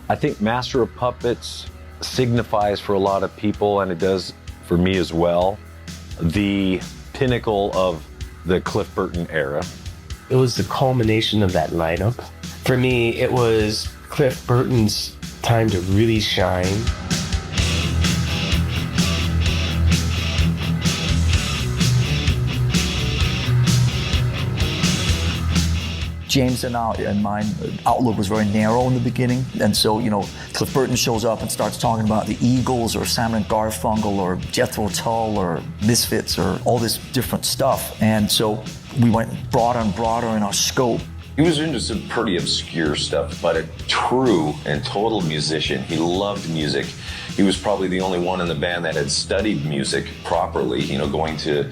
I think Master of Puppets signifies for a lot of people, and it does for me as well, the pinnacle of the Cliff Burton era. It was the culmination of that lineup. For me, it was Cliff Burton's time to really shine. James and mine outlook was very narrow in the beginning, and so, you know, Cliff Burton shows up and starts talking about the Eagles or Simon and Garfunkel or Jethro Tull or Misfits or all this different stuff, and so we went broader and broader in our scope. He was into some pretty obscure stuff, but a true and total musician. He loved music. He was probably the only one in the band that had studied music properly, you know, going to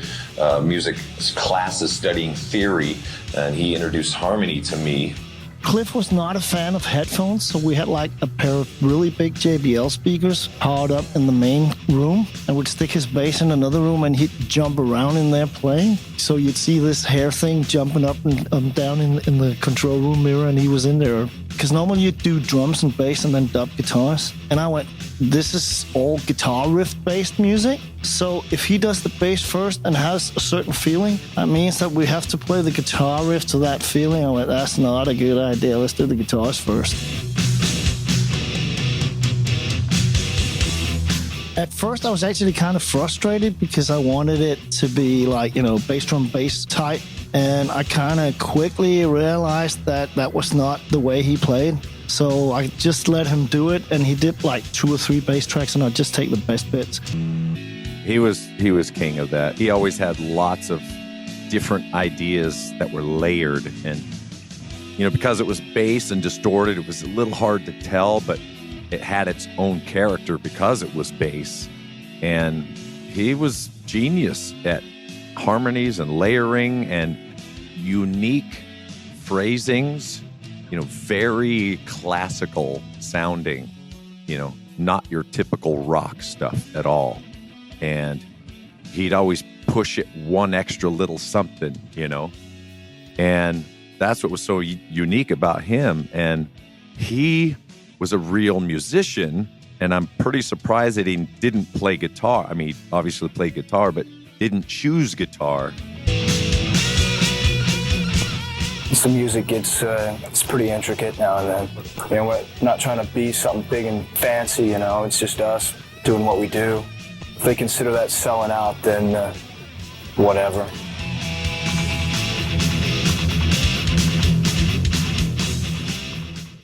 music classes, studying theory, and he introduced harmony to me. Cliff was not a fan of headphones, so we had like a pair of really big JBL speakers powered up in the main room, and would stick his bass in another room and he'd jump around in there playing. So you'd see this hair thing jumping up and down in the control room mirror, and he was in there. Because normally you'd do drums and bass and then dub guitars. And I went, this is all guitar riff-based music. So if he does the bass first and has a certain feeling, that means that we have to play the guitar riff to that feeling. I went, that's not a good idea. Let's do the guitars first. At first, I was actually kind of frustrated because I wanted it to be like, you know, bass drum bass type. And I kind of quickly realized that that was not the way he played. So I just let him do it, and he did like 2 or 3 bass tracks, and I'd just take the best bits. He was king of that. He always had lots of different ideas that were layered, and you know, because it was bass and distorted, it was a little hard to tell, but it had its own character because it was bass. And he was genius at harmonies and layering and unique phrasings, you know, very classical sounding, you know, not your typical rock stuff at all. And he'd always push it one extra little something, you know, and that's what was so unique about him. And he was a real musician, and I'm pretty surprised that he didn't play guitar. I mean, he obviously played guitar, but didn't choose guitar. The music it's pretty intricate now and then. You know, we're not trying to be something big and fancy, you know, it's just us doing what we do. If they consider that selling out, then whatever.